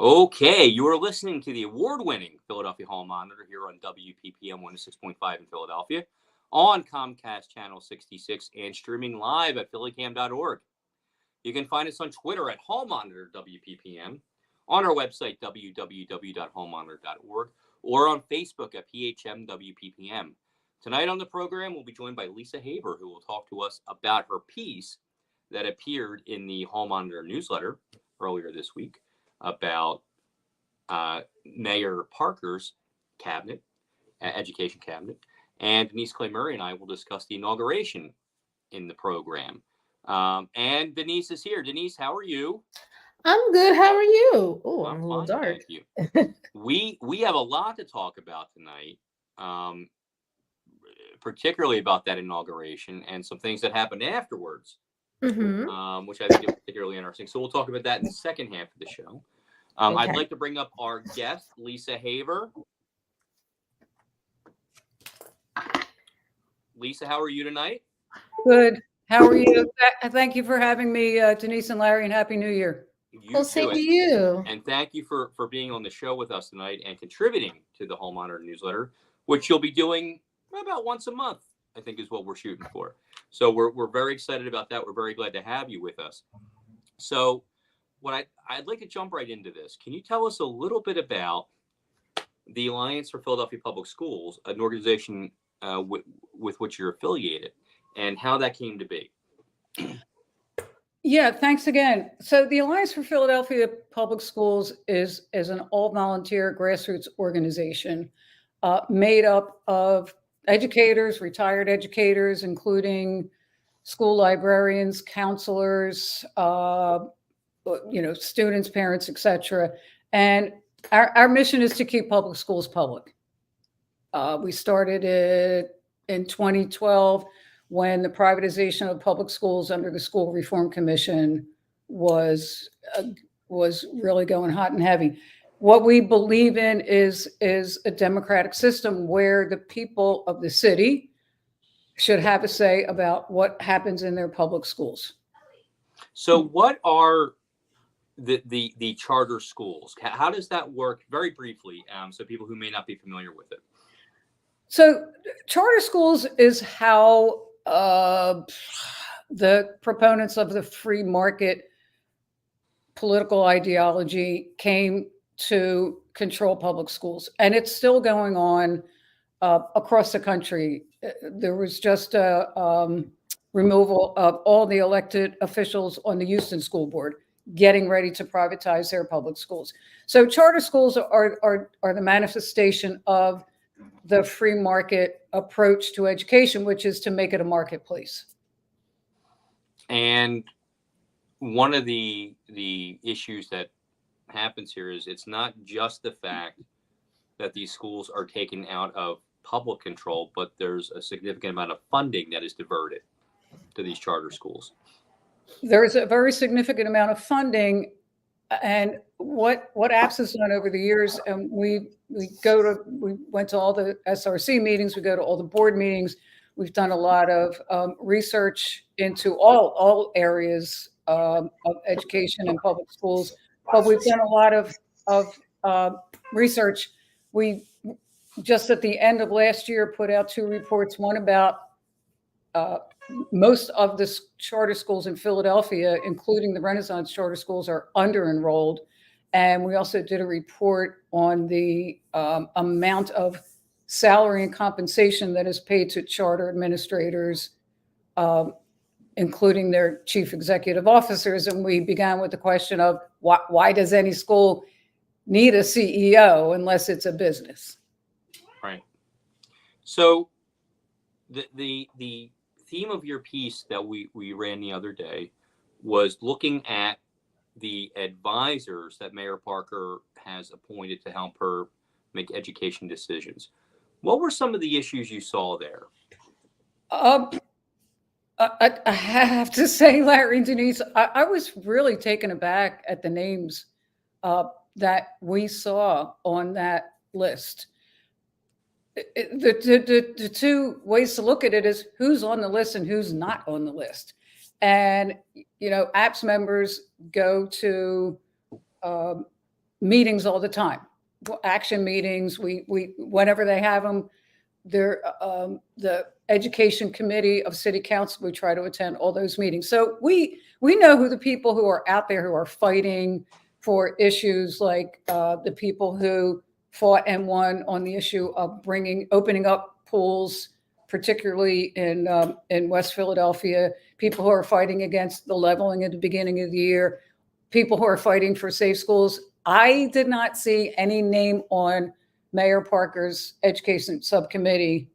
Okay, you are listening to the award-winning Philadelphia Hall Monitor here on WPPM 106.5 in Philadelphia, on Comcast Channel 66, and streaming live at phillycam.org. You can find us on Twitter at Hall Monitor WPPM, on our website www.hallmonitor.org, or on Facebook at PHM WPPM. Tonight on the program, we'll be joined by Lisa Haber, who will talk to us about her piece that appeared in the Hall Monitor newsletter earlier this week about Mayor Parker's cabinet, education cabinet, and Denise Clay Murray and I will discuss the inauguration in the program. And Denise is here. Denise, how are you? I'm good. How are you? Oh, I'm a little fine, dark. Thank you. we have a lot to talk about tonight, particularly about that inauguration and some things that happened afterwards, which I think is particularly interesting. So we'll talk about that in the second half of the show. Okay. I'd like to bring up our guest, Lisa Haber. Lisa, how are you tonight? Good. How are you? Thank you for having me, Denise and Larry, and Happy New Year. Well, same to you. And thank you for being on the show with us tonight and contributing to the Hall Monitor newsletter, which you'll be doing about once a month, I think is what we're shooting for. So we're very excited about that. We're very glad to have you with us. So what I'd like to jump right into this. Can you tell us a little bit about the Alliance for Philadelphia Public Schools, an organization with which you're affiliated, and how that came to be? Yeah, thanks again. So the Alliance for Philadelphia Public Schools is an all-volunteer grassroots organization made up of educators, retired educators, including school librarians, counselors, students, parents, etc. And our mission is to keep public schools public. We started it in 2012 when the privatization of public schools under the School Reform Commission was really going hot and heavy. What we believe in is a democratic system where the people of the city should have a say about what happens in their public schools. So what are the charter schools? How does that work? Very briefly, so people who may not be familiar with it. So charter schools is how the proponents of the free market political ideology came to control public schools. And it's still going on across the country. There was just a removal of all the elected officials on the Houston School Board, getting ready to privatize their public schools. So charter schools are the manifestation of the free market approach to education, which is to make it a marketplace. And one of the issues that happens here is it's not just the fact that these schools are taken out of public control, but there's a significant amount of funding that is diverted to these charter schools. There's a very significant amount of funding, and what APS has done over the years, and we went to all the SRC meetings, we go to all the board meetings. We've done a lot of research into all areas of education and public schools, but we've done a lot of research. We just at the end of last year put out 2 reports, one about most of the charter schools in Philadelphia, including the Renaissance charter schools, are under-enrolled. And we also did a report on the amount of salary and compensation that is paid to charter administrators, including their chief executive officers. And we began with the question of why does any school need a CEO unless it's a business? Right. So the theme of your piece that we ran the other day was looking at the advisors that Mayor Parker has appointed to help her make education decisions. What were some of the issues you saw there? I have to say, Larry and Denise, I was really taken aback at the names that we saw on that list. The 2 ways to look at it is who's on the list and who's not on the list. And, APS members go to meetings all the time, action meetings. We whenever they have them, they're the education committee of city council. We try to attend all those meetings. So we know who the people who are out there who are fighting for issues like the people who fought and won on the issue of opening up pools, particularly in West Philadelphia, people who are fighting against the leveling at the beginning of the year, people who are fighting for safe schools. I did not see any name on Mayor Parker's education subcommittee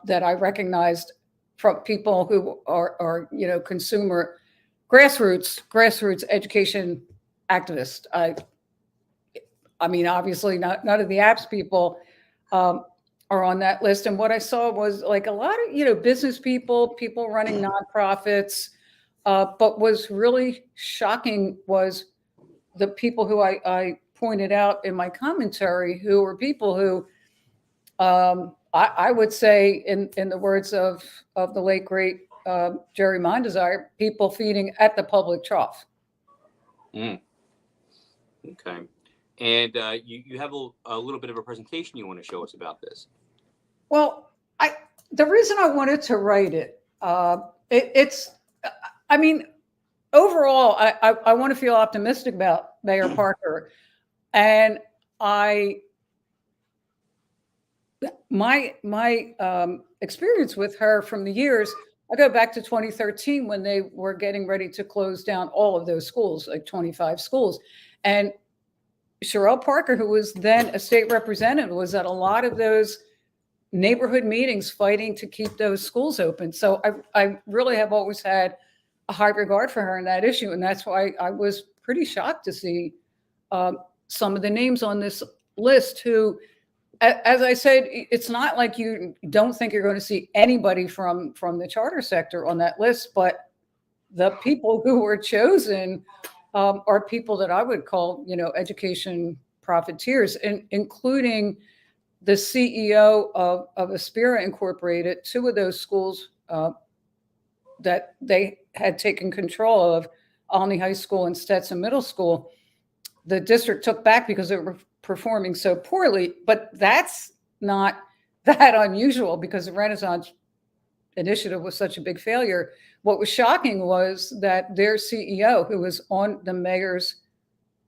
that I recognized from people who are consumer grassroots education activists. I mean, obviously, none of the apps people are on that list. And what I saw was like a lot of business people running nonprofits. But what's really shocking was the people who I pointed out in my commentary, who were people who I would say, in the words of the late great Jerry Mondesire, people feeding at the public trough. Okay. And you have a little bit of a presentation you want to show us about this. Well, the reason I wanted to write it, I mean, overall, I want to feel optimistic about Mayor Parker, and my experience with her from the years, I go back to 2013 when they were getting ready to close down all of those schools, like 25 schools, and Sherelle Parker, who was then a state representative, was at a lot of those neighborhood meetings fighting to keep those schools open. So I really have always had a high regard for her in that issue. And that's why I was pretty shocked to see some of the names on this list who, as I said, it's not like you don't think you're going to see anybody from the charter sector on that list, but the people who were chosen are people that I would call, education profiteers, including the CEO of Aspira Incorporated. Two of those schools that they had taken control of, Olney High School and Stetson Middle School, the district took back because they were performing so poorly. But that's not that unusual because the Renaissance Initiative was such a big failure. What was shocking was that their CEO, who was on the mayor's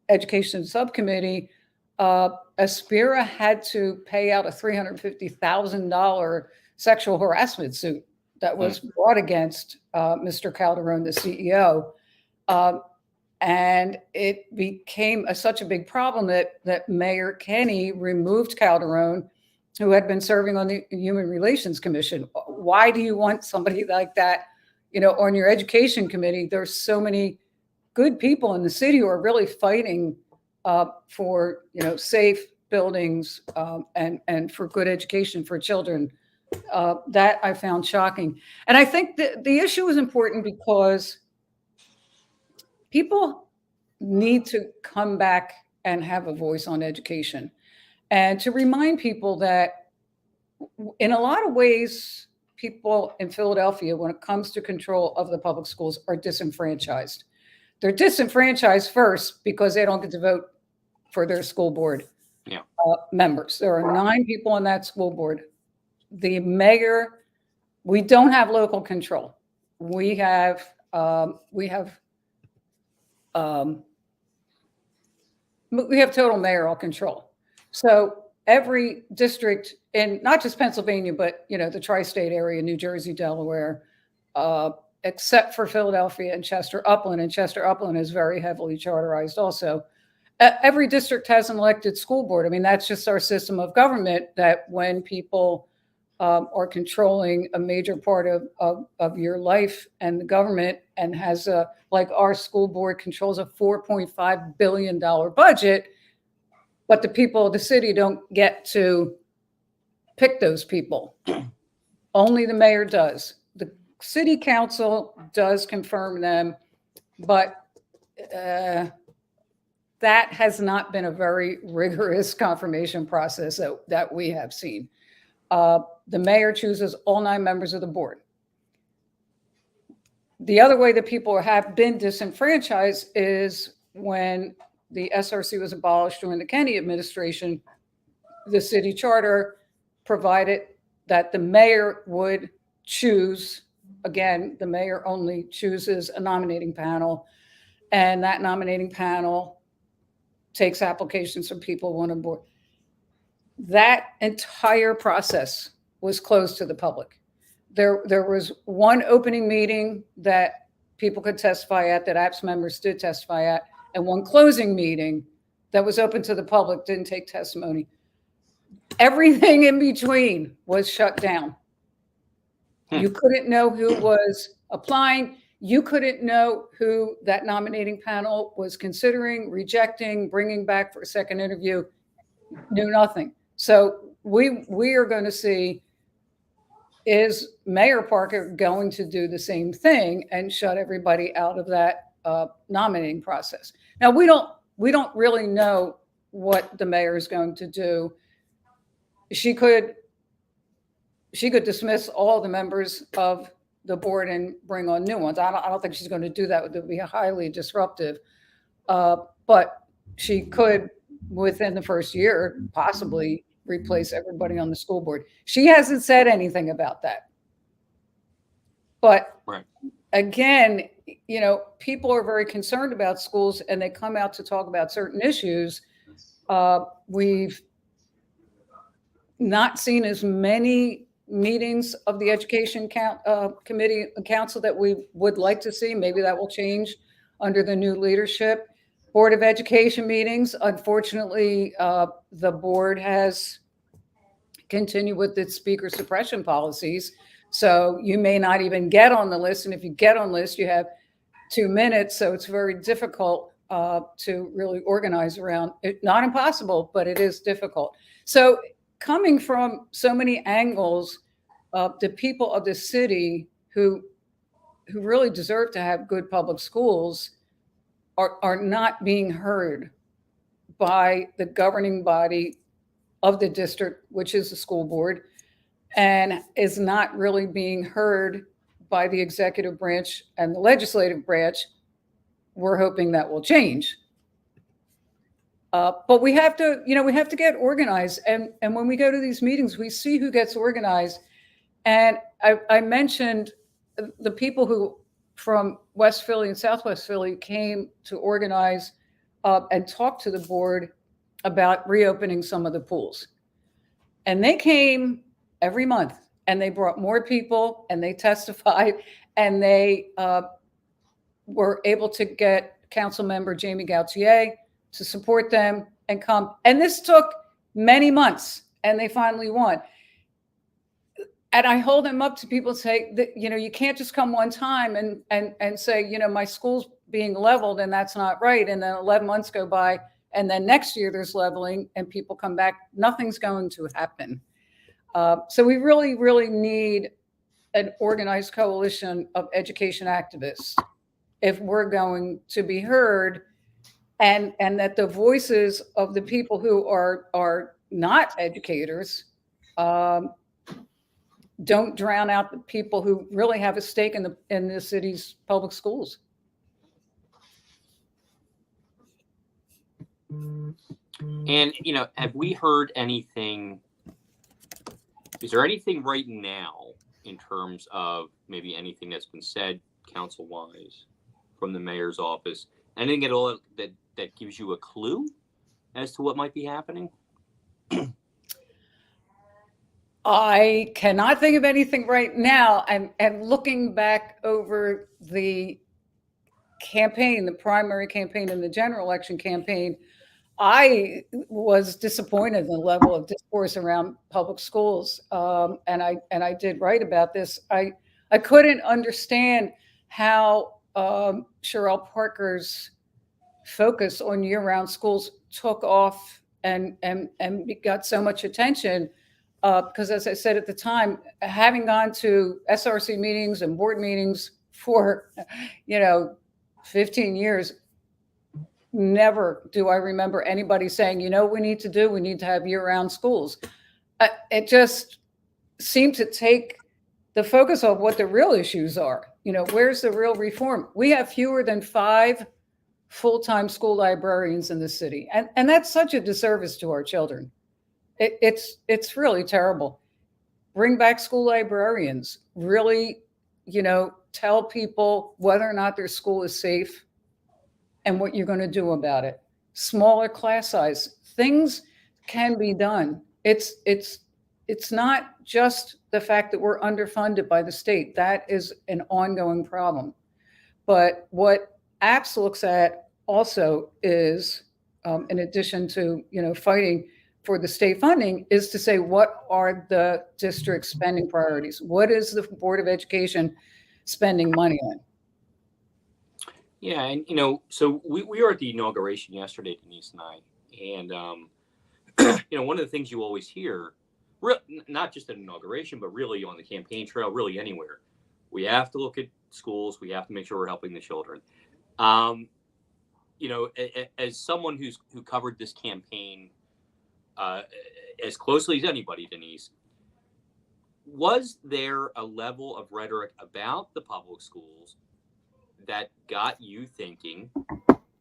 education subcommittee, Aspira had to pay out a $350,000 sexual harassment suit that was brought against Mr. Calderon, the CEO. And it became such a big problem that Mayor Kenny removed Calderon, who had been serving on the Human Relations Commission. Why do you want somebody like that, on your education committee? There's so many good people in the city who are really fighting for, safe buildings and for good education for children. That I found shocking. And I think the issue is important because people need to come back and have a voice on education, and to remind people that in a lot of ways, people in Philadelphia, when it comes to control of the public schools, are disenfranchised. They're disenfranchised first because they don't get to vote for their school board members. There are 9 people on that school board. The mayor, we don't have local control. We have total mayoral control. So every district in not just Pennsylvania, but the tri-state area, New Jersey, Delaware, except for Philadelphia and Chester Upland, and Chester Upland is very heavily charterized also. Every district has an elected school board. I mean, that's just our system of government, that when people are controlling a major part of your life and the government, and has like our school board controls a $4.5 billion budget, but the people of the city don't get to pick those people. Only the mayor does. The city council does confirm them, but that has not been a very rigorous confirmation process that we have seen. The mayor chooses all 9 members of the board. The other way that people have been disenfranchised is when the SRC was abolished during the Kennedy administration, the city charter provided that the mayor would choose, again, the mayor only chooses a nominating panel, and that nominating panel takes applications from people who want on board. That entire process was closed to the public. There was one opening meeting that people could testify at, that APS members did testify at, and one closing meeting that was open to the public, didn't take testimony. Everything in between was shut down. You couldn't know who was applying. You couldn't know who that nominating panel was considering, rejecting, bringing back for a second interview. Knew nothing. So we are going to see, is Mayor Parker going to do the same thing and shut everybody out of that nominating process? Now, we don't really know what the mayor is going to do. She could dismiss all the members of the board and bring on new ones. I don't think she's going to do that. It would be highly disruptive. But she could, within the first year, possibly replace everybody on the school board. She hasn't said anything about that. But right. Again, people are very concerned about schools, and they come out to talk about certain issues. We've not seen as many meetings of the education committee council that we would like to see. Maybe that will change under the new leadership. Board of Education meetings, unfortunately, the board has continued with its speaker suppression policies. So you may not even get on the list. And if you get on the list, you have 2 minutes. So it's very difficult to really organize around it. Not impossible, but it is difficult. So coming from so many angles, the people of the city who really deserve to have good public schools are not being heard by the governing body of the district, which is the school board, and is not really being heard by the executive branch and the legislative branch. We're hoping that will change. But we have to get organized. And when we go to these meetings, we see who gets organized. And I mentioned the people who from West Philly and Southwest Philly came to organize and talk to the board about reopening some of the pools. And they came every month, and they brought more people, and they testified, and they were able to get council member Jamie Gautier to support them and come. And this took many months, and they finally won. And I hold them up to people and say that, you can't just come one time and say, my school's being leveled, and that's not right. And then 11 months go by, and then next year there's leveling and people come back. Nothing's going to happen. So we really, really need an organized coalition of education activists if we're going to be heard, and that the voices of the people who are not educators don't drown out the people who really have a stake in the city's public schools. And, have we heard anything? Is there anything right now in terms of maybe anything that's been said council-wise from the mayor's office? Anything at all that gives you a clue as to what might be happening? I cannot think of anything right now. And looking back over the campaign, the primary campaign and the general election campaign, I was disappointed in the level of discourse around public schools. And I did write about this. I couldn't understand how Sherelle Parker's focus on year-round schools took off and got so much attention. Because as I said at the time, having gone to SRC meetings and board meetings for, 15 years, never do I remember anybody saying, we need to have year-round schools. It just seemed to take the focus of what the real issues are. Where's the real reform? We have fewer than 5 full-time school librarians in the city. And that's such a disservice to our children. It's really terrible. Bring back school librarians. Really, tell people whether or not their school is safe and what you're going to do about it. Smaller class size. Things can be done. It's not just the fact that we're underfunded by the state. That is an ongoing problem. But what APS looks at also is, in addition to fighting for the state funding, is to say, what are the district spending priorities? What is the Board of Education spending money on? Yeah, and so we were at the inauguration yesterday, Denise and I, and one of the things you always hear, not just at inauguration, but really on the campaign trail, really anywhere, we have to look at schools. We have to make sure we're helping the children. As someone who covered this campaign as closely as anybody, Denise, was there a level of rhetoric about the public schools that got you thinking,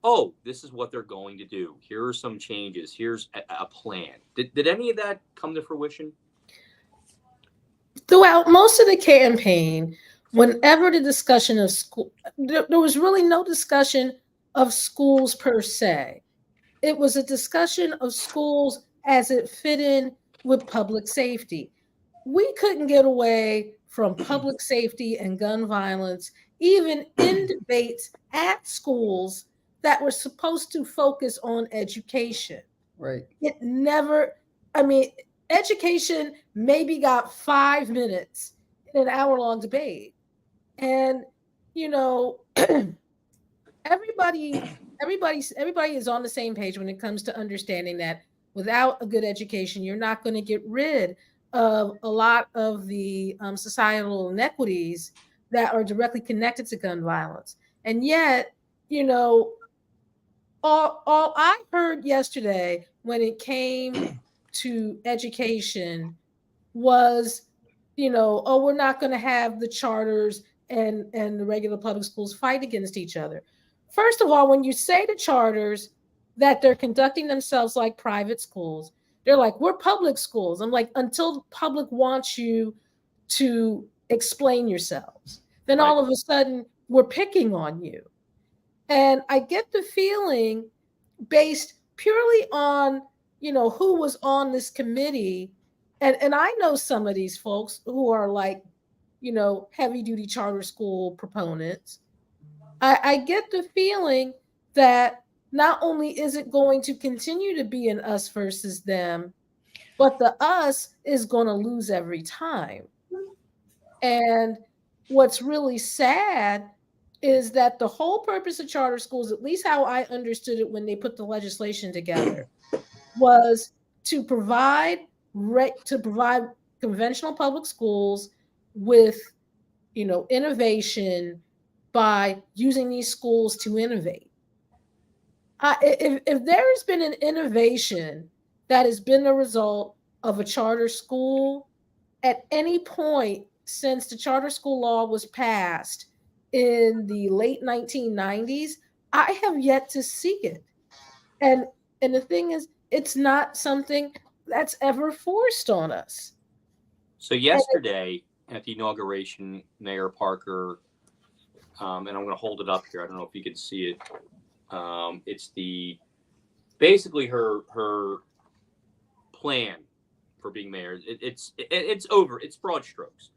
oh, this is what they're going to do. Here are some changes. Here's a plan. Did any of that come to fruition? Throughout most of the campaign, whenever the discussion of school, there was really no discussion of schools per se. It was a discussion of schools as it fit in with public safety. We couldn't get away from public safety and gun violence, even in debates at schools that were supposed to focus on education. Right. It never, education maybe got 5 minutes in an hour-long debate. And, everybody is on the same page when it comes to understanding that without a good education, you're not going to get rid of a lot of the societal inequities that are directly connected to gun violence. And yet, all I heard yesterday when it came to education was, oh, we're not going to have the charters and the regular public schools fight against each other. First of all, when you say to charters that they're conducting themselves like private schools, they're like, we're public schools. I'm like, until the public wants you to explain yourselves, then all of a sudden we're picking on you. And I get the feeling, based purely on, who was on this committee, and I know some of these folks who are like, heavy duty charter school proponents. I get the feeling that not only is it going to continue to be an us versus them, but the us is going to lose every time. And what's really sad is that the whole purpose of charter schools, at least how I understood it when they put the legislation together, was to provide conventional public schools with, innovation by using these schools to innovate. If there has been an innovation that has been the result of a charter school at any point since the charter school law was passed in the late 1990s, I have yet to see it. And the thing is, it's not something that's ever forced on us. So yesterday at the inauguration, Mayor Parker, and I'm going to hold it up here. I don't know if you can see it. It's basically her plan for being mayor. It's broad strokes,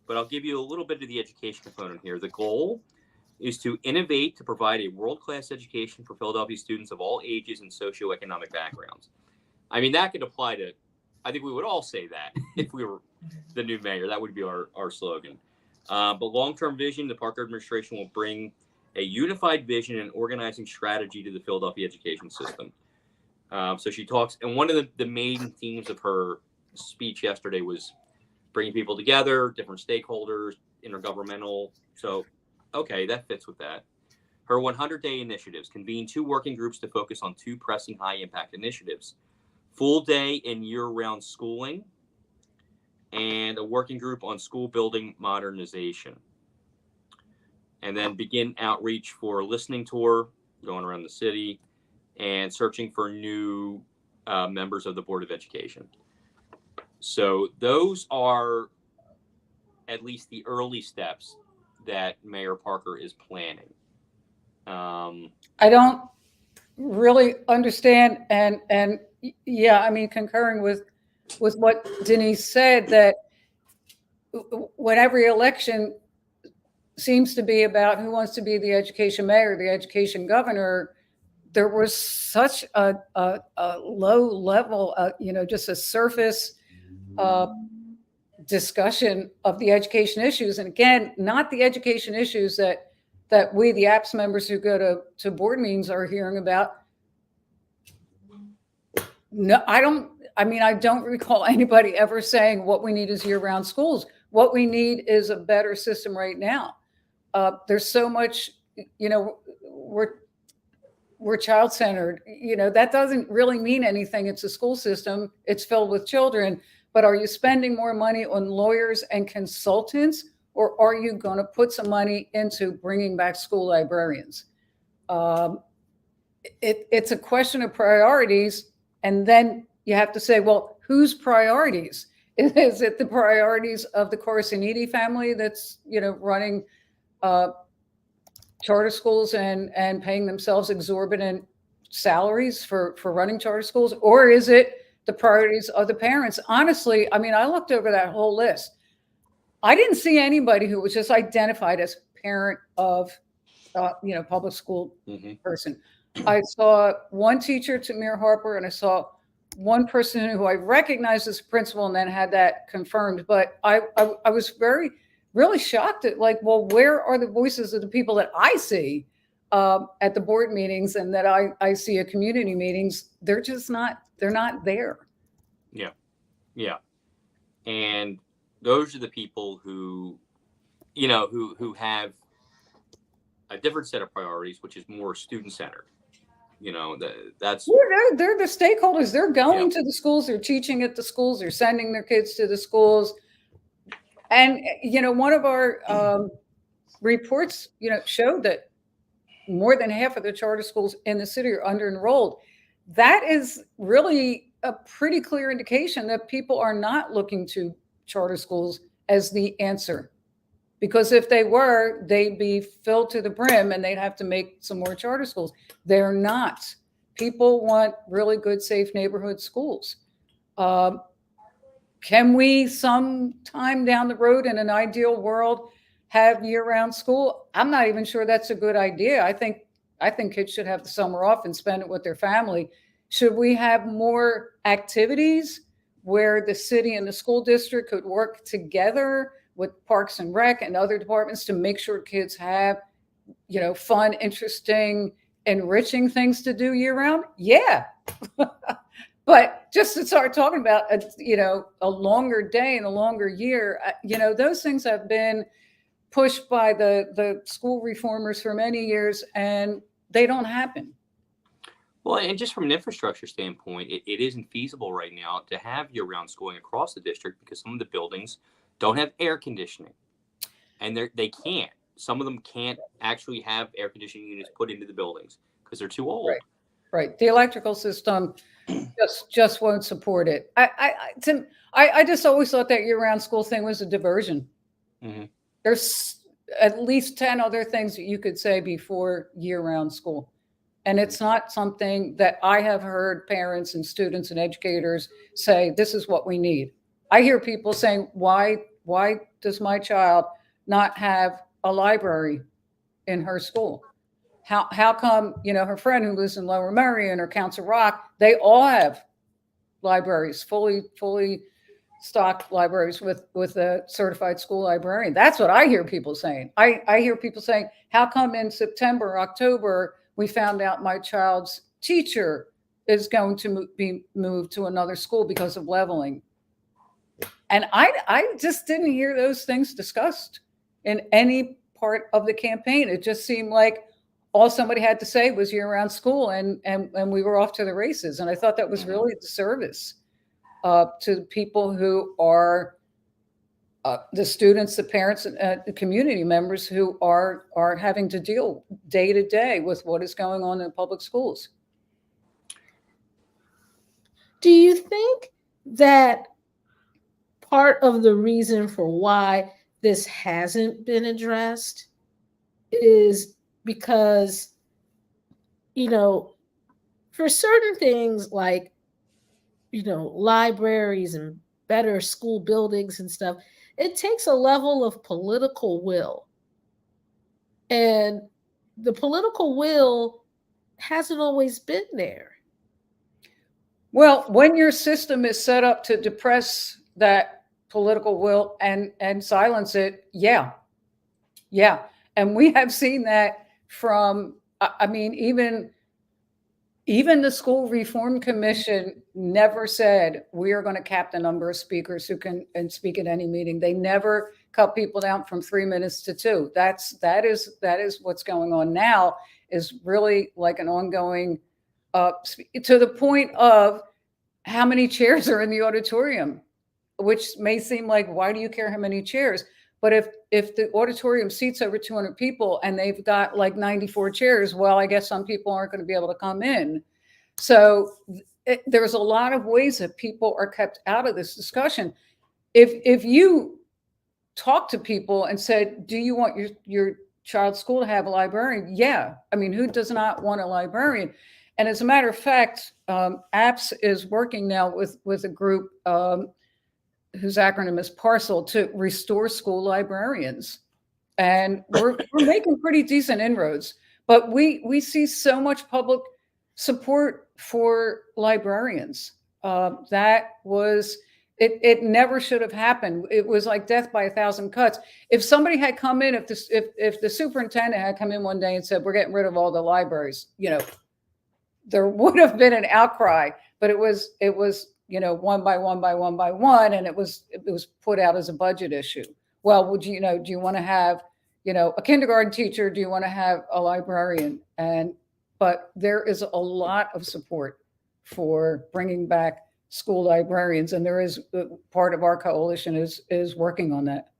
but I'll give you a little bit of the education component here. The goal is to innovate to provide a world-class education for Philadelphia students of all ages and socioeconomic backgrounds. I mean, that could apply to, I think we would all say that if we were the new mayor. That would be our slogan. But long-term vision, the Parker administration will bring a unified vision and organizing strategy to the Philadelphia education system. So she talks, and one of the main themes of her speech yesterday was bringing people together, different stakeholders, intergovernmental. So, okay, that fits with that. Her 100-day initiatives convene 2 working groups to focus on 2 pressing high-impact initiatives: full day and year-round schooling, and a working group on school building modernization. And then begin outreach for a listening tour going around the city and searching for new members of the Board of Education. So those are at least the early steps that Mayor Parker is planning. I don't really understand, and yeah, I mean, concurring with what Denise said, that when every election seems to be about who wants to be the education mayor, the education governor, there was such a low level, just a surface discussion of the education issues. And again, not the education issues that we, the APS members who go to board meetings, are hearing about. No, I don't recall anybody ever saying what we need is year-round schools. What we need is a better system right now. There's so much, we're child-centered. That doesn't really mean anything. It's a school system. It's filled with children. But are you spending more money on lawyers and consultants, or are you going to put some money into bringing back school librarians? It's a question of priorities. And then you have to say, well, whose priorities? Is it the priorities of the Corsiniti family that's, running charter schools and paying themselves exorbitant salaries for running charter schools? Or is it the priorities of the parents? Honestly, I looked over that whole list. I didn't see anybody who was just identified as parent of, public school person. I saw one teacher, Tamir Harper, and I saw one person who I recognized as a principal and then had that confirmed. But I was really shocked at, well, where are the voices of the people that I see at the board meetings and that I see at community meetings? They're just not, they're not there. Yeah. Yeah. And those are the people who, who have a different set of priorities, which is more student-centered. That's they're the stakeholders. They're going to the schools. They're teaching at the schools. They're sending their kids to the schools. And one of our reports, showed that more than half of the charter schools in the city are under-enrolled. That is really a pretty clear indication that people are not looking to charter schools as the answer. Because if they were, they'd be filled to the brim and they'd have to make some more charter schools. They're not. People want really good, safe neighborhood schools. Can we sometime down the road in an ideal world have year-round school? I'm not even sure that's a good idea. I think kids should have the summer off and spend it with their family. Should we have more activities where the city and the school district could work together with Parks and Rec and other departments to make sure kids have, fun, interesting, enriching things to do year round? Yeah. But just to start talking about, a longer day and a longer year, those things have been pushed by the school reformers for many years, and they don't happen. Well, and just from an infrastructure standpoint, it isn't feasible right now to have year-round schooling across the district because some of the buildings don't have air conditioning, and they can't. Some of them can't actually have air conditioning units put into the buildings because they're too old. Right. The electrical system just won't support it. I just always thought that year-round school thing was a diversion. Mm-hmm. There's at least 10 other things that you could say before year-round school. And it's not something that I have heard parents and students and educators say, this is what we need. I hear people saying, why does my child not have a library in her school? How come, her friend who lives in Lower Merion or Council Rock, they all have libraries, fully stocked libraries with a certified school librarian? That's what I hear people saying. I hear people saying, how come in September, October, we found out my child's teacher is going to be moved to another school because of leveling? And I just didn't hear those things discussed in any part of the campaign. It just seemed like all somebody had to say was year-round school, and we were off to the races. And I thought that was really a disservice to people who are the students, the parents, and the community members who are having to deal day to day with what is going on in public schools. Do you think that part of the reason for why this hasn't been addressed is because, for certain things like, libraries and better school buildings and stuff, it takes a level of political will. And the political will hasn't always been there. Well, when your system is set up to depress that political will and silence it, yeah. And we have seen that from, I mean, even the School Reform Commission never said we are going to cap the number of speakers who can speak at any meeting. They never cut people down from 3 minutes to 2. That is what's going on now, is really like an ongoing, to the point of how many chairs are in the auditorium, which may seem like, why do you care how many chairs? But if the auditorium seats over 200 people and they've got like 94 chairs, well, I guess some people aren't going to be able to come in. So there's a lot of ways that people are kept out of this discussion. If you talk to people and said, do you want your child's school to have a librarian? Yeah. I mean, who does not want a librarian? And as a matter of fact, APPS is working now with a group whose acronym is PARCEL, to restore school librarians. And we're making pretty decent inroads, but we see so much public support for librarians. That was, it never should have happened. It was like death by 1,000 cuts. If somebody had come in, if the superintendent had come in one day and said, we're getting rid of all the libraries, there would have been an outcry, but it was one by one, and it was put out as a budget issue. Well, do you want to have, a kindergarten teacher? Do you want to have a librarian? But there is a lot of support for bringing back school librarians, and there is part of our coalition is working on that.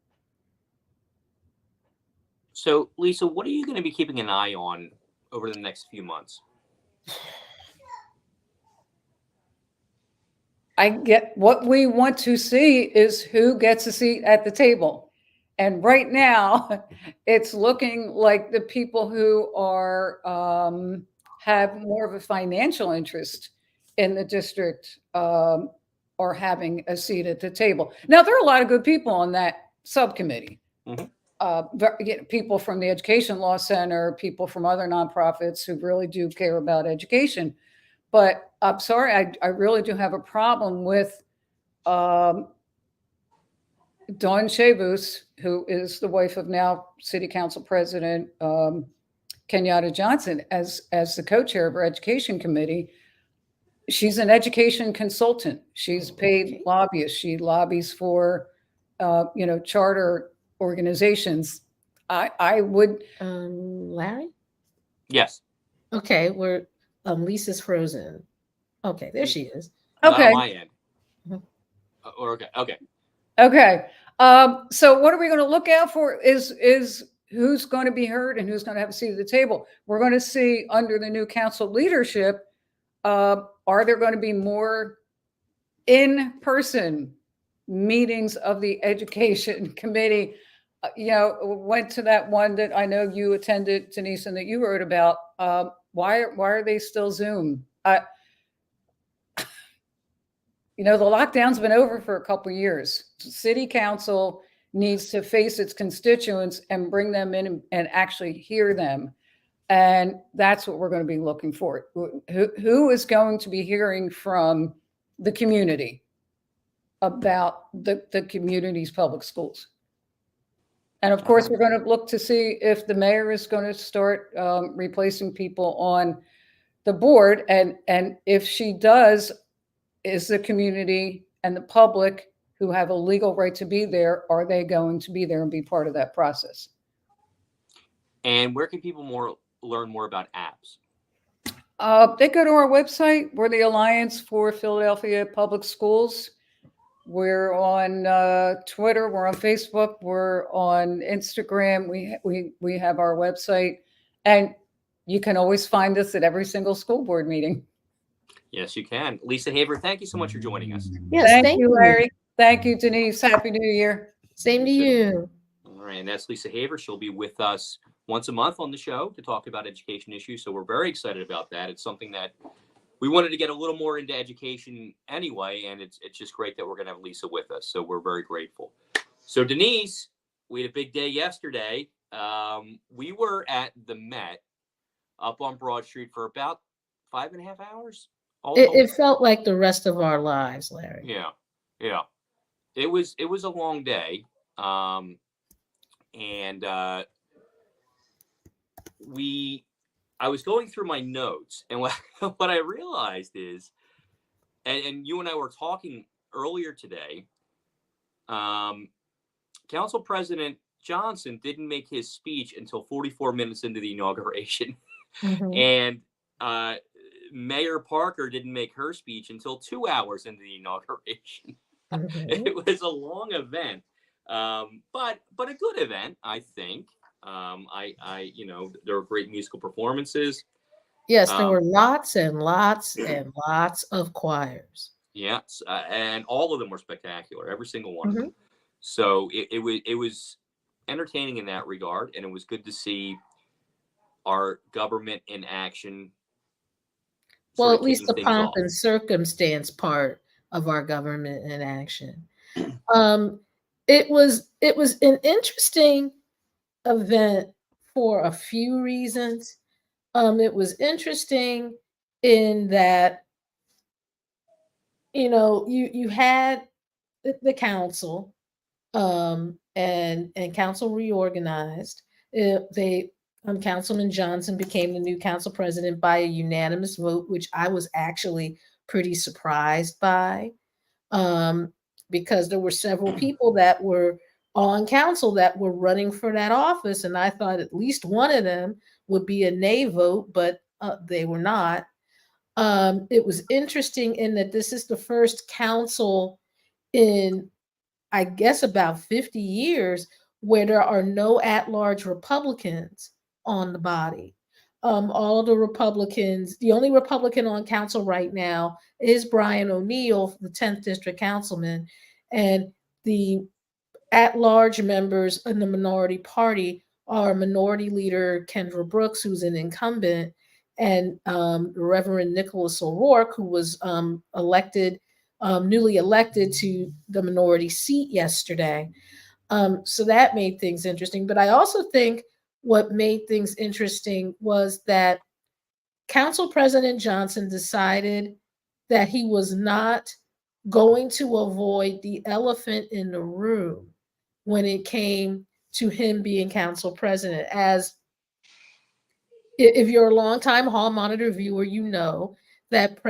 So, Lisa, what are you going to be keeping an eye on over the next few months? I get what we want to see is who gets a seat at the table. And right now, it's looking like the people who are have more of a financial interest in the district are having a seat at the table. Now, there are a lot of good people on that subcommittee. Mm-hmm. People from the Education Law Center, people from other nonprofits who really do care about education. But I'm sorry, I really do have a problem with Dawn Shabus, who is the wife of now City Council President Kenyatta Johnson, as the co-chair of our Education Committee. She's an education consultant. She's paid lobbyist. She lobbies for, charter organizations. I would. Larry? Yes. Okay, Lisa's frozen. Okay, there she is. Okay. Not on my end. Okay. So what are we going to look out for is who's going to be heard and who's going to have a seat at the table. We're going to see under the new council leadership, are there going to be more in-person meetings of the education committee? Went to that one that I know you attended, Denise, and that you wrote about. Why are they still Zoom? The lockdown's been over for a couple of years. City council needs to face its constituents and bring them in and actually hear them. And that's what we're going to be looking for. Who is going to be hearing from the community about the community's public schools? And of course, we're going to look to see if the mayor is going to start replacing people on the board. And if she does, is the community and the public who have a legal right to be there, are they going to be there and be part of that process? And where can people learn more about APPS? They go to our website. We're the Alliance for Philadelphia Public Schools. We're on Twitter. We're on Facebook. We're on Instagram. We have our website, and you can always find us at every single school board meeting. Yes, you can. Lisa Haver, thank you so much for joining us. Yes, Thank you, Larry. Thank you, Denise. Happy New Year. Same to you. All right, and that's Lisa Haver. She'll be with us once a month on the show to talk about education issues. So we're very excited about that. It's something that we wanted to get a little more into education anyway, and it's just great that we're going to have Lisa with us. So we're very grateful. So Denise, we had a big day yesterday. We were at the Met up on Broad Street for about 5.5 hours. It felt like the rest of our lives, Larry. Yeah. It was a long day. I was going through my notes, and what I realized is, and you and I were talking earlier today, Council President Johnson didn't make his speech until 44 minutes into the inauguration. And Mayor Parker didn't make her speech until 2 hours into the inauguration. It was a long event, but a good event, I think. There were great musical performances. Yes, there were lots and lots and lots of choirs. Yes, and all of them were spectacular, every single one of them. So it was entertaining in that regard, and it was good to see our government in action. Well, at least the pomp and circumstance part of our government in action. It was an interesting event for a few reasons. It was interesting in that, you had the council, and council reorganized. Councilman Johnson became the new council president by a unanimous vote, which I was actually pretty surprised by, because there were several people that were on council that were running for that office, and I thought at least one of them would be a nay vote, but they were not. It was interesting in that this is the first council in, I guess, about 50 years where there are no at-large Republicans on the body. All the Republicans, the only Republican on council right now is Brian O'Neill, the 10th District Councilman, and the at-large members in the minority party are Minority Leader Kendra Brooks, who's an incumbent, and Reverend Nicholas O'Rourke, who was newly elected to the minority seat yesterday. So that made things interesting. But I also think what made things interesting was that Council President Johnson decided that he was not going to avoid the elephant in the room when it came to him being council president. As if you're a longtime Hall Monitor viewer, you know that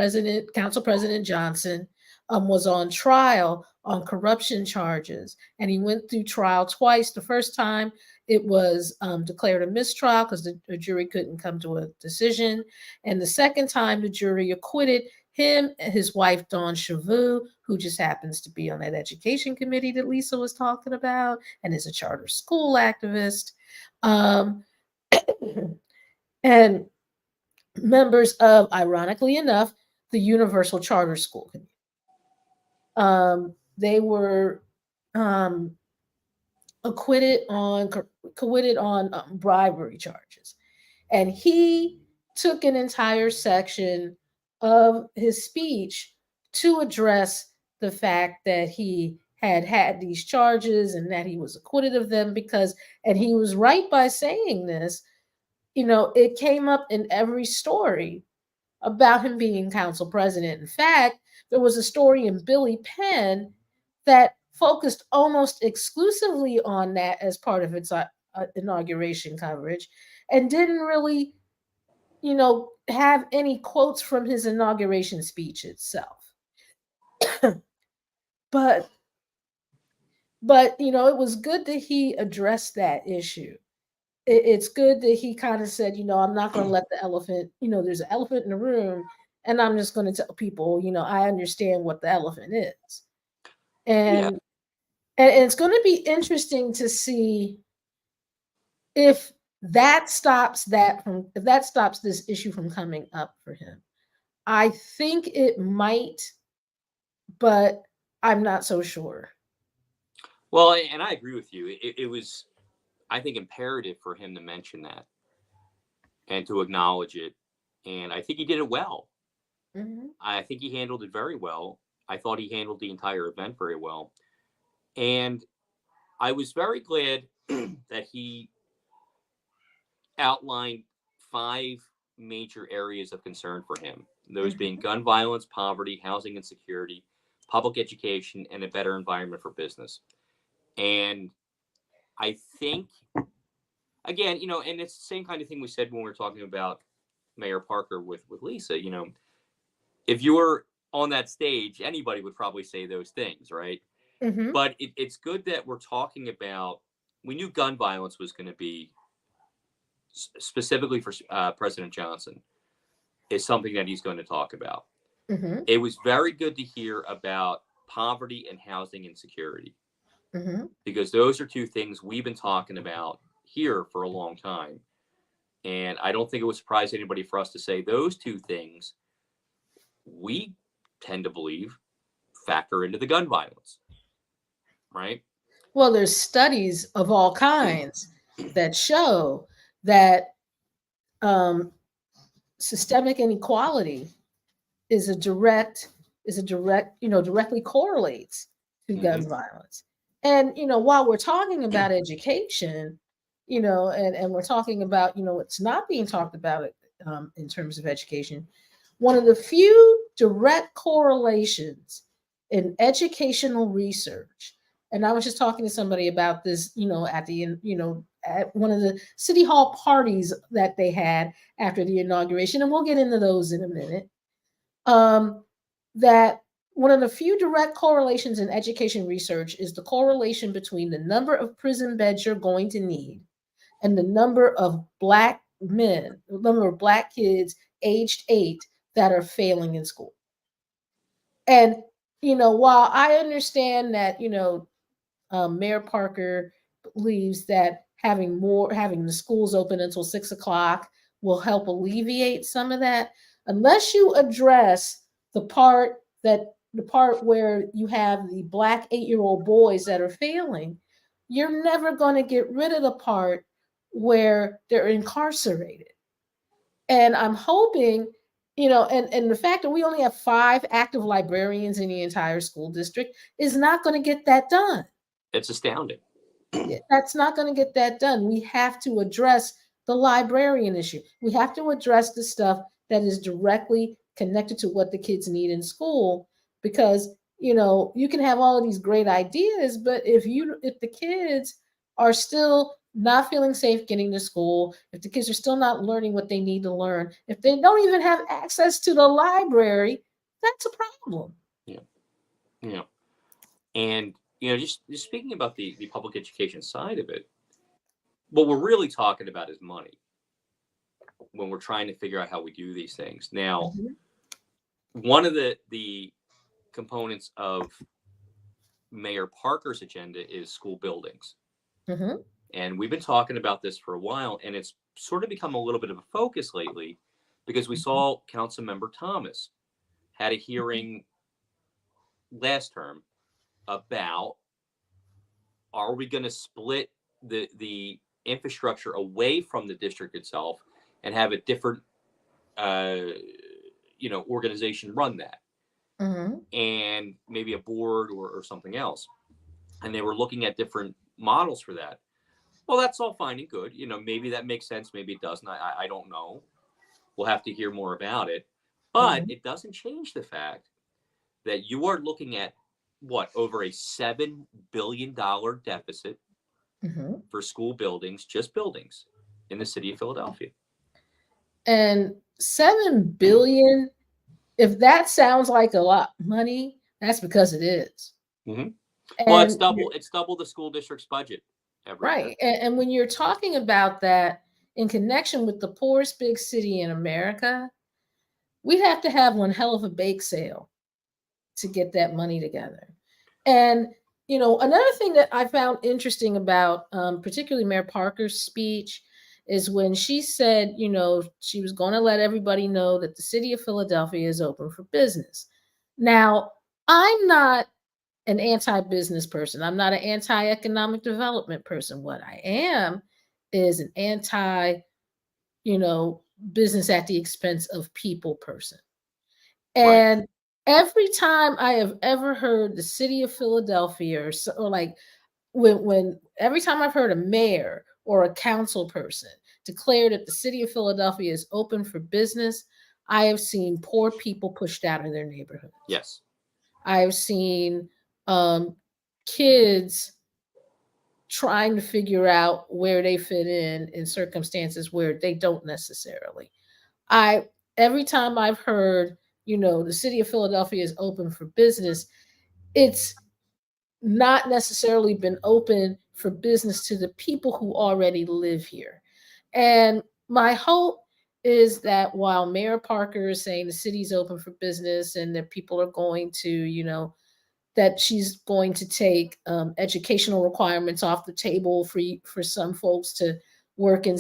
Council President Johnson was on trial on corruption charges, and he went through trial twice. The first time it was declared a mistrial because the jury couldn't come to a decision, and the second time the jury acquitted him and his wife Dawn Chavou, who just happens to be on that education committee that Lisa was talking about and is a charter school activist, and members of, ironically enough, the Universal Charter School Committee. They were acquitted on bribery charges. And he took an entire section of his speech to address the fact that he had these charges and that he was acquitted of them and he was right by saying this, it came up in every story about him being council president. In fact, there was a story in Billy Penn that focused almost exclusively on that as part of its inauguration coverage and didn't really, have any quotes from his inauguration speech itself. But it was good that he addressed that issue. It's good that he kind of said, I'm not going to let the elephant, there's an elephant in the room, and I'm just going to tell people, I understand what the elephant is. And it's going to be interesting to see if that stops this issue from coming up for him. I think it might, but I'm not so sure. Well, and I agree with you. It was, I think, imperative for him to mention that and to acknowledge it. And I think he did it well. Mm-hmm. I think he handled it very well. I thought he handled the entire event very well. And I was very glad that he outlined 5 major areas of concern for him. Those being gun violence, poverty, housing insecurity, public education, and a better environment for business. And I think, again, and it's the same kind of thing we said when we were talking about Mayor Parker with Lisa. If you were on that stage, anybody would probably say those things, right? Mm-hmm. But it's good that we're talking about, we knew gun violence was going to be, specifically for President Johnson, is something that he's going to talk about. Mm-hmm. It was very good to hear about poverty and housing insecurity, because those are 2 things we've been talking about here for a long time. And I don't think it would surprise anybody for us to say those 2 things, we tend to believe, factor into the gun violence, right? Well, there's studies of all kinds that show that systemic inequality directly correlates to gun violence. And while we're talking about education, and we're talking about it's not being talked about in terms of education, one of the few direct correlations in educational research. And I was just talking to somebody about this, at the end, at one of the city hall parties that they had after the inauguration, and we'll get into those in a minute. That one of the few direct correlations in education research is the correlation between the number of prison beds you're going to need and the number of Black kids aged 8 that are failing in school. And, while I understand that, Mayor Parker believes that having the schools open until 6 o'clock will help alleviate some of that, unless you address the part where you have the Black 8-year-old boys that are failing, you're never going to get rid of the part where they're incarcerated. And I'm hoping, and the fact that we only have 5 active librarians in the entire school district is not going to get that done. It's astounding. That's not going to get that done. We have to address the librarian issue. We have to address the stuff that is directly connected to what the kids need in school, because you can have all of these great ideas, but if the kids are still not feeling safe getting to school, if the kids are still not learning what they need to learn, if they don't even have access to the library, that's a problem. Yeah. And just speaking about the public education side of it, what we're really talking about is money when we're trying to figure out how we do these things. Now, one of the components of Mayor Parker's agenda is school buildings. And we've been talking about this for a while, and it's sort of become a little bit of a focus lately, because we saw Councilmember Thomas had a hearing last term about, are we going to split the infrastructure away from the district itself and have a different organization run that, and maybe a board or something else. And they were looking at different models for that. Well, that's all fine and good. Maybe that makes sense, maybe it doesn't. I don't know. We'll have to hear more about it. But it doesn't change the fact that you are looking at over a $7 billion deficit for school buildings, just buildings, in the city of Philadelphia. And $7 billion, if that sounds like a lot of money, that's because it is. Well, it's double the school district's budget every year. And when you're talking about that in connection with the poorest big city in America, we'd have to have one hell of a bake sale to get that money together. And, another thing that I found interesting about particularly Mayor Parker's speech is when she said, she was going to let everybody know that the city of Philadelphia is open for business. Now, I'm not an anti-business person. I'm not an anti-economic development person. What I am is an you know, business at the expense of people person. Right. And every time I have ever heard the city of Philadelphia or like when every time I've heard a mayor or a council person declare that the city of Philadelphia is open for business, I have seen poor people pushed out of their neighborhoods. Yes. I have seen kids trying to figure out where they fit in circumstances where they don't necessarily. I Every time I've heard, the city of Philadelphia is open for business, it's not necessarily been open for business to the people who already live here. And my hope is that while Mayor Parker is saying the city's open for business and that people are going to, that she's going to take educational requirements off the table for some folks to work in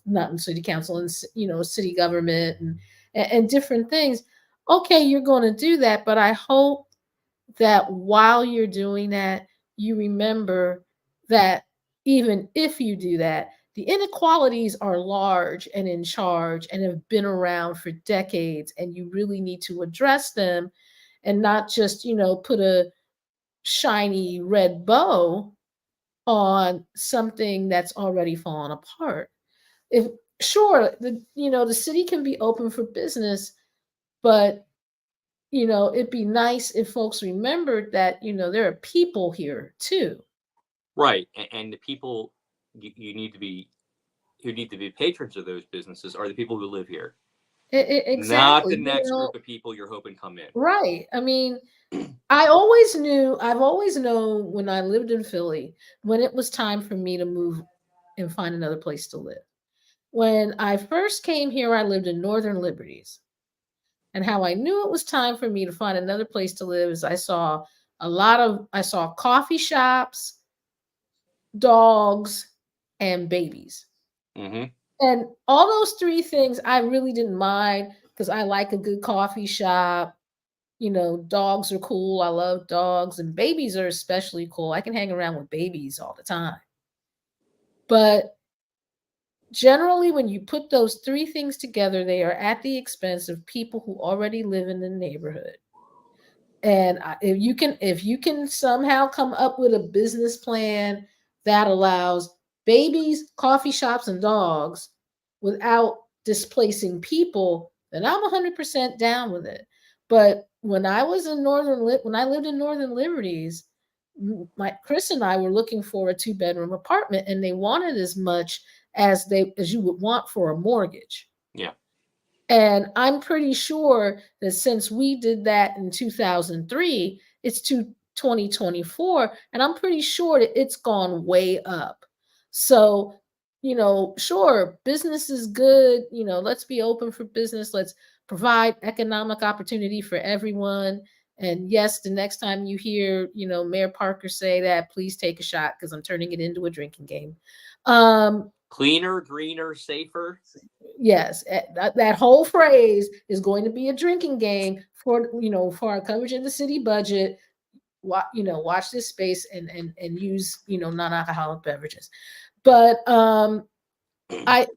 not in city council, and city government and different things. Okay, you're going to do that, but I hope that while you're doing that, you remember that even if you do that, the inequalities are large and in charge and have been around for decades, and you really need to address them and not just, put a shiny red bow on something that's already fallen apart. If Sure, the city can be open for business, but it'd be nice if folks remembered that, there are people here too. Right. And the people you need to be who need to be patrons of those businesses are the people who live here, not Exactly. the next group of people you're hoping come in. Right. I mean, I've always known when I lived in Philly, when it was time for me to move and find another place to live. When I first came here, I lived in Northern Liberties. And how I knew it was time for me to find another place to live is I saw coffee shops, dogs, and babies. Hmm. And all those three things I really didn't mind because I like a good coffee shop. Dogs are cool. I love dogs, and babies are especially cool. I can hang around with babies all the time. But generally, when you put those three things together, they are at the expense of people who already live in the neighborhood. And if you can somehow come up with a business plan that allows babies, coffee shops, and dogs without displacing people, then I'm 100% down with it. But when I lived in Northern Liberties, my Chris and I were looking for a 2-bedroom apartment, and they wanted as much as you would want for a mortgage. Yeah. And I'm pretty sure that since we did that in 2003, it's to 2024, and I'm pretty sure that it's gone way up. So, sure, business is good. Let's be open for business. Let's provide economic opportunity for everyone. And yes, the next time you hear, Mayor Parker say that, please take a shot because I'm turning it into a drinking game. Cleaner, greener, safer. Yes, that whole phrase is going to be a drinking game for our coverage in the city budget. Watch this space and use non-alcoholic beverages. But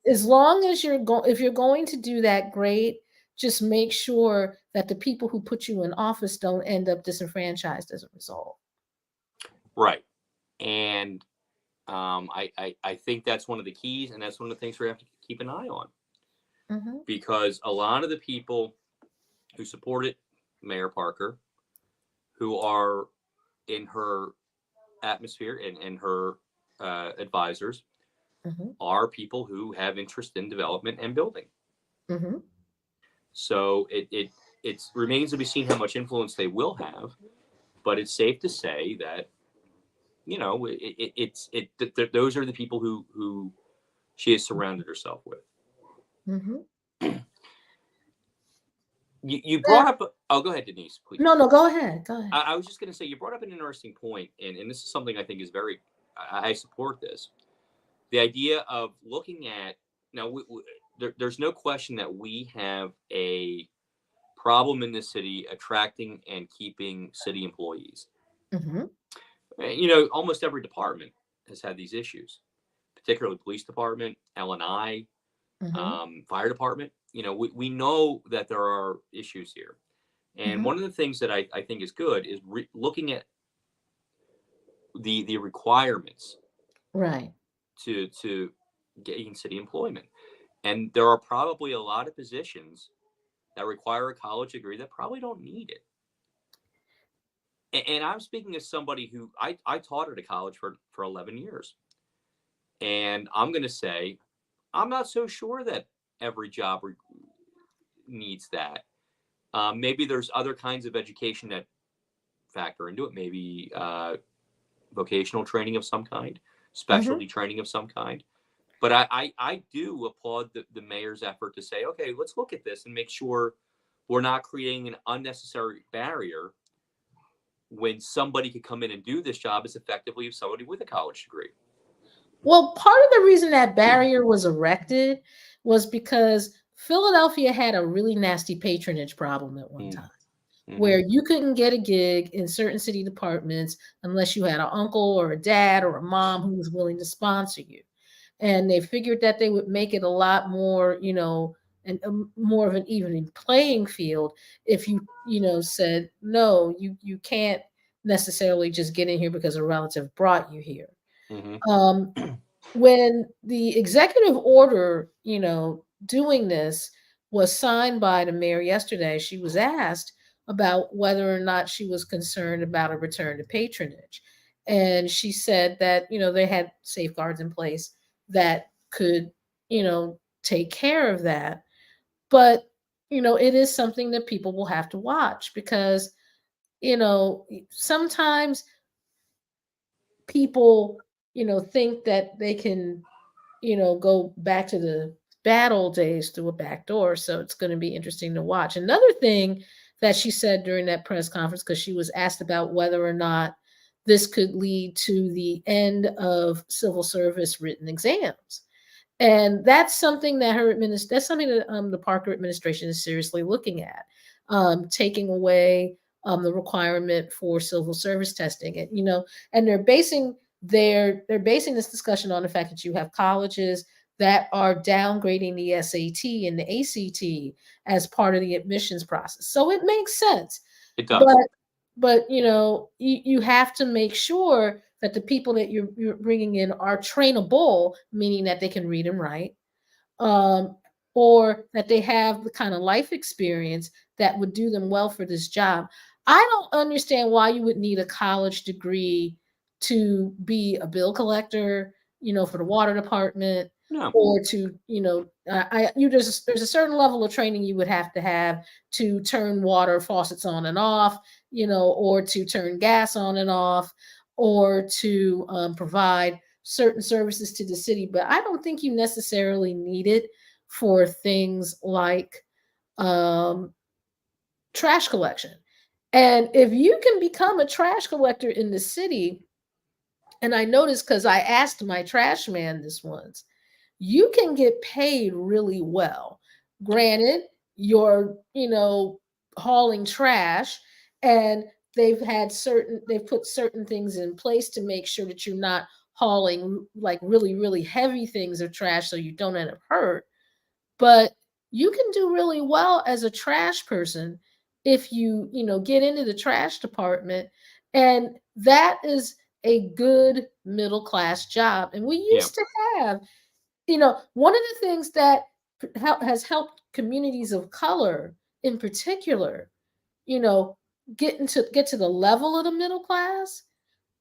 as long as if you're going to do that, great. Just make sure that the people who put you in office don't end up disenfranchised as a result. Right. And I think that's one of the keys, and that's one of the things we have to keep an eye on. Mm-hmm. Because a lot of the people who supported Mayor Parker, who are in her atmosphere and her advisors, Mm-hmm. are people who have interest in development and building. Mm-hmm. So it remains to be seen how much influence they will have, but it's safe to say that those are the people who she has surrounded herself with. Mm-hmm. You brought up. Oh, go ahead, Denise, please. No, go ahead. Go ahead. I was just going to say you brought up an interesting point, and this is something I think is very. I support this. The idea of looking at now. There's no question that we have a problem in this city attracting and keeping city employees. Mm-hmm. Almost every department has had these issues, particularly police department, L&I, Mm-hmm. fire department. We know that there are issues here. And Mm-hmm. one of the things that I think is good is looking at the requirements Right. to gain city employment. And there are probably a lot of positions that require a college degree that probably don't need it. And I'm speaking as somebody who I taught at a college for 11 years. And I'm going to say, I'm not so sure that every job needs that. Maybe there's other kinds of education that factor into it. Maybe vocational training of some kind, Mm-hmm. specialty training of some kind. But I do applaud the mayor's effort to say, okay, let's look at this and make sure we're not creating an unnecessary barrier when somebody could come in and do this job as effectively as somebody with a college degree. Well, part of the reason that barrier was erected was because Philadelphia had a really nasty patronage problem at one time, where you couldn't get a gig in certain city departments unless you had an uncle or a dad or a mom who was willing to sponsor you. And they figured that they would make it a lot more, and more of an even playing field if you said, no, you can't necessarily just get in here because a relative brought you here. Um, when the executive order, doing this was signed by the mayor yesterday, she was asked about whether or not she was concerned about a return to patronage. And she said that, they had safeguards in place that could, take care of that. But, it is something that people will have to watch because, sometimes people, think that they can go back to the bad old days through a back door. So it's going to be interesting to watch. Another thing that she said during that press conference, because she was asked about whether or not this could lead to the end of civil service written exams. And that's something that that's something that the Parker administration is seriously looking at, taking away the requirement for civil service testing. And they're basing they're basing this discussion on the fact that you have colleges that are downgrading the SAT and the ACT as part of the admissions process. So it makes sense. It does. But you have to make sure that the people that you're bringing in are trainable, meaning that they can read and write, um, or that they have the kind of life experience that would do them well for this job. I don't understand why you would need a college degree to be a bill collector, for the water department, No. or to, there's a certain level of training you would have to turn water faucets on and off, or to turn gas on and off, or to provide certain services to the city. But I don't think you necessarily need it for things like trash collection. And if you can become a trash collector in the city, and I noticed because I asked my trash man this once, you can get paid really well. Granted, you're, hauling trash, and they've put certain things in place to make sure that you're not hauling like really, really heavy things of trash so you don't end up hurt. But you can do really well as a trash person if you, get into the trash department. And that is a good middle class job. And we used to have, one of the things that has helped communities of color in particular, get to the level of the middle class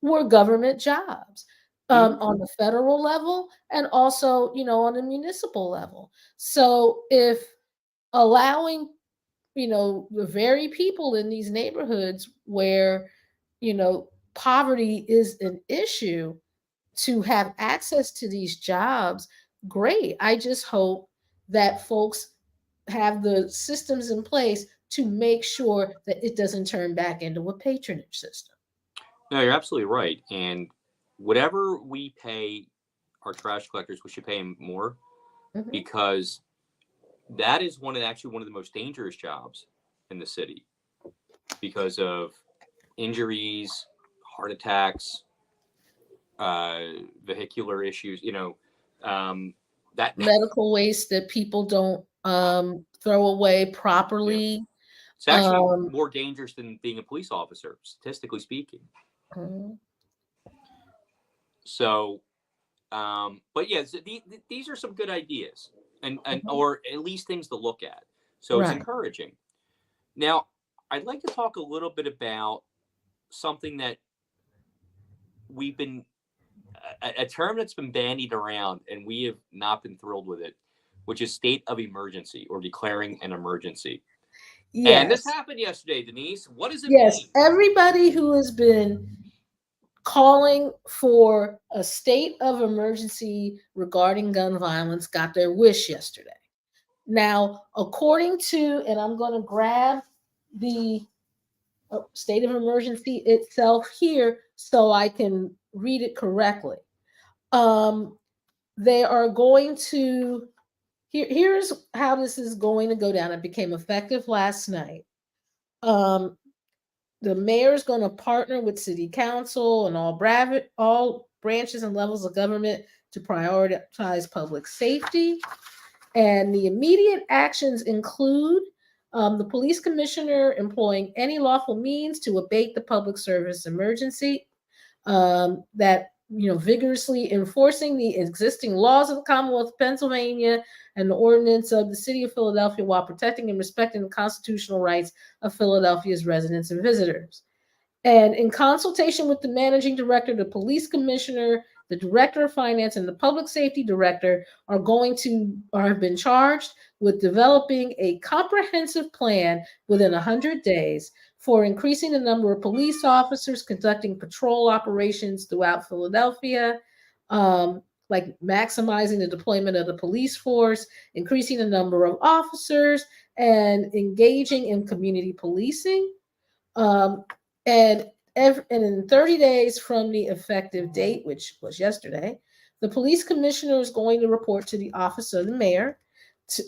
were government jobs, on the federal level and also, on the municipal level. So if allowing, the very people in these neighborhoods where, poverty is an issue to have access to these jobs, great. I just hope that folks have the systems in place to make sure that it doesn't turn back into a patronage system. No, you're absolutely right. And whatever we pay our trash collectors, we should pay them more, Mhm. because that is one of the most dangerous jobs in the city because of injuries, heart attacks, vehicular issues. That Medical waste that people don't throw away yeah, properly. it's actually Um, more dangerous than being a police officer, statistically speaking. mhm. So, but yeah, so these are some good ideas, and or at least things to look at. So it's Right. encouraging. Now, I'd like to talk a little bit about something that we've been a term that's been bandied around, and we have not been thrilled with it, which is state of emergency or declaring an emergency. And this Yes. happened yesterday, Denise. What does it Yes. mean? Everybody who has been calling for a state of emergency regarding gun violence got their wish yesterday. Now, according to, and I'm going to grab the state of emergency itself here so I can read it correctly. They are going to, here's how this is going to go down. It became effective last night. Um, the mayor is going to partner with city council and all branches and levels of government to prioritize public safety. And the immediate actions include the police commissioner employing any lawful means to abate the public service emergency, that vigorously enforcing the existing laws of the Commonwealth of Pennsylvania and the ordinance of the City of Philadelphia while protecting and respecting the constitutional rights of Philadelphia's residents and visitors. And in consultation with the managing director, the police commissioner, the director of finance, and the public safety director have been charged with developing a comprehensive plan within 100 days for increasing the number of police officers conducting patrol operations throughout Philadelphia, like maximizing the deployment of the police force, increasing the number of officers, and engaging in community policing. Um, and in 30 days from the effective date, which was yesterday, the police commissioner is going to report to the office of the mayor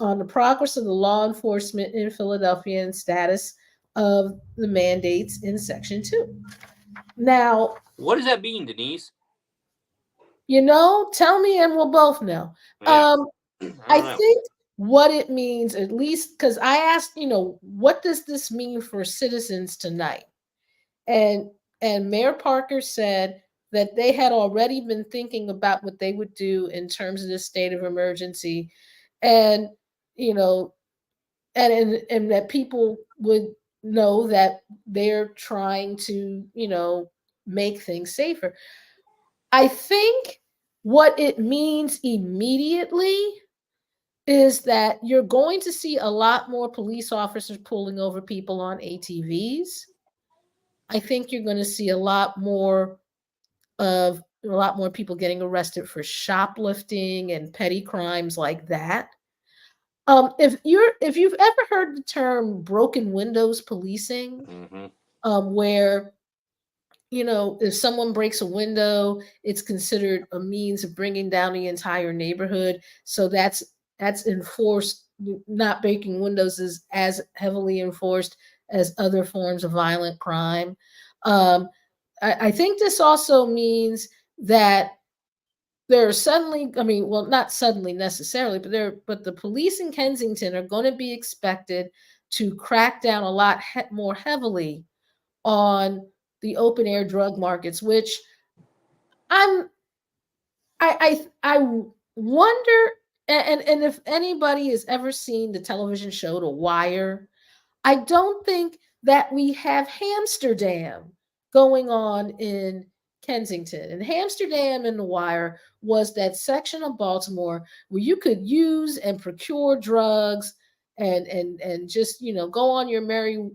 on the progress of the law enforcement in Philadelphia and status of the mandates in Section 2. Now, What does that mean, Denise? tell me and we'll both know. Yeah, Um, I I don't know. think what it means, at least because I asked, what does this mean for citizens tonight? And Mayor Parker said that they had already been thinking about what they would do in terms of the state of emergency, and you know, and that people would know that they're trying to make things safer. I think what it means immediately is that you're going to see a lot more police officers pulling over people on ATVs. I think you're going to see a lot more people getting arrested for shoplifting and petty crimes like that. If you've ever heard the term broken windows policing, Mm-hmm. where if someone breaks a window, it's considered a means of bringing down the entire neighborhood. So that's enforced. Not breaking windows is as heavily enforced as other forms of violent crime. Um, I think this also means that there are suddenly, well, not suddenly necessarily, but the police in Kensington are going to be expected to crack down a lot more heavily on the open air drug markets, which I'm I wonder, and if anybody has ever seen the television show The Wire, I don't think that we have Hamsterdam going on in Kensington. And Hamsterdam in The Wire was that section of Baltimore where you could use and procure drugs and just go on your merry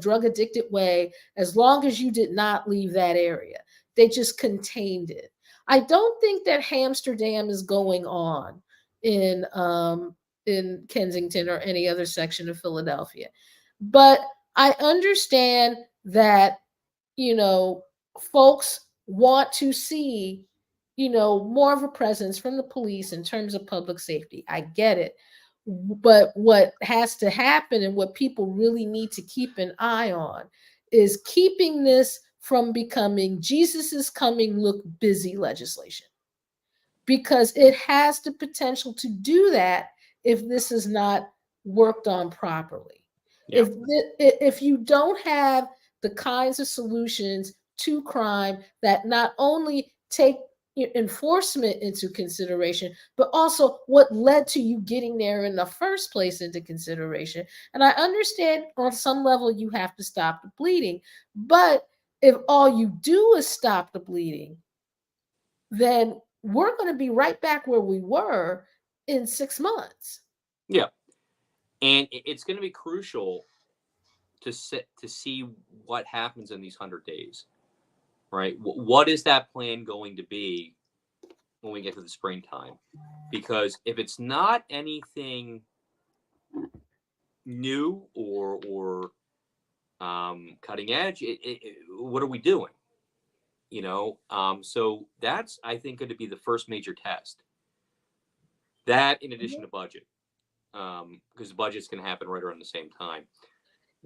drug addicted way as long as you did not leave that area. They just contained it. I don't think that Hamsterdam is going on in Kensington or any other section of Philadelphia. But I understand that, you know, folks want to see, more of a presence from the police in terms of public safety. I get it. But what has to happen and what people really need to keep an eye on is keeping this from becoming Jesus is coming, look busy legislation, because it has the potential to do that if this is not worked on properly. Yeah. If you don't have the kinds of solutions to crime that not only take enforcement into consideration, but also what led to you getting there in the first place into consideration. And I understand on some level you have to stop the bleeding, but if all you do is stop the bleeding, then we're going to be right back where we were in 6 months. Yeah. And it's going to be crucial to see what happens in these 100 days, right? What is that plan going to be when we get to the springtime? Because if it's not anything new or cutting edge, what are we doing? So that's, I think, going to be the first major test. That, in addition to budget, because the budget's going to happen right around the same time.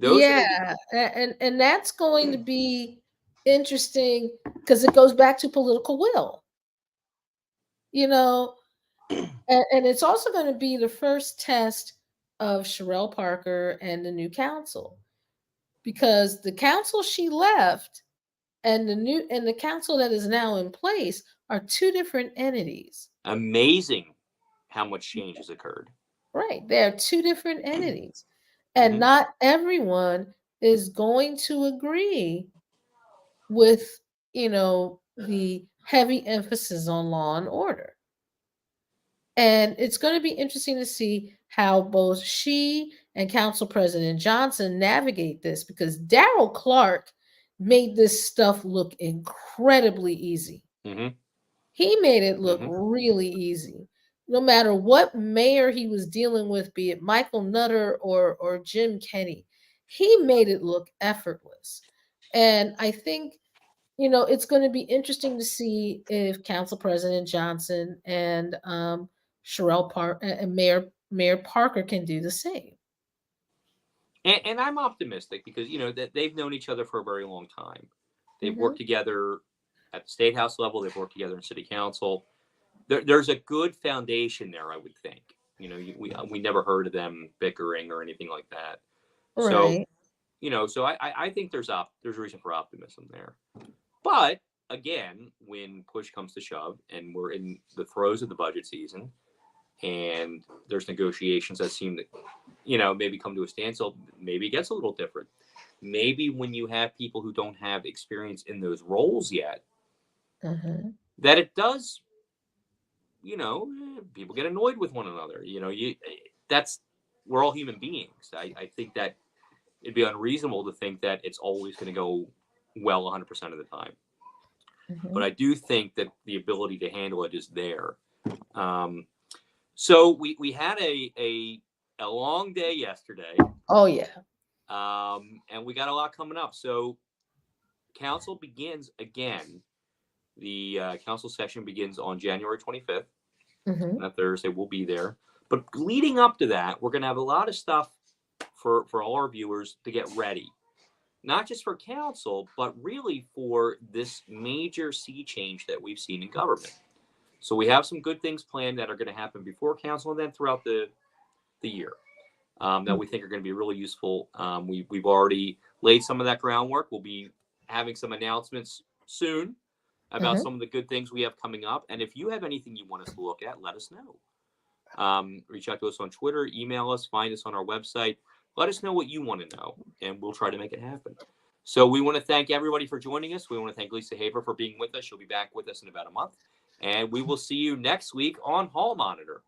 And that's going to be interesting because it goes back to political will, and it's also going to be the first test of Sherelle Parker and the new council, because the council she left and the council that is now in place are two different entities. Amazing how much change has occurred. Right. They are two different entities. And not everyone is going to agree with, the heavy emphasis on law and order. And it's going to be interesting to see how both she and Council President Johnson navigate this, because Darrell Clark made this stuff look incredibly easy. He made it look really easy. No matter what mayor he was dealing with, be it Michael Nutter or Jim Kenney, he made it look effortless. And I think, it's going to be interesting to see if Council President Johnson and Sherelle Parker and Mayor Parker can do the same. And I'm optimistic because, that they've known each other for a very long time. They've worked together at the state house level. They've worked together in city council. There's a good foundation there, I would think. We never heard of them bickering or anything like that. Right. So I think there's reason for optimism there. But again, when push comes to shove and we're in the throes of the budget season and there's negotiations that seem to, maybe come to a standstill, maybe it gets a little different. Maybe when you have people who don't have experience in those roles yet, that it does, people get annoyed with one another. We're all human beings. I think that it'd be unreasonable to think that it's always going to go well 100% of the time. But I do think that the ability to handle it is there. So we had a long day yesterday. Oh, yeah. And we got a lot coming up. So council begins again. The council session begins on January 25th. That Thursday, we'll be there. But leading up to that, we're going to have a lot of stuff for all our viewers to get ready. Not just for council, but really for this major sea change that we've seen in government. So we have some good things planned that are going to happen before council and then throughout the year that we think are going to be really useful. We've already laid some of that groundwork. We'll be having some announcements soon about some of the good things we have coming up. And if you have anything you want us to look at, let us know. Reach out to us on Twitter, email us, find us on our website. Let us know what you want to know, and we'll try to make it happen. So we want to thank everybody for joining us. We want to thank Lisa Haber for being with us. She'll be back with us in about a month. And we will see you next week on Hall Monitor.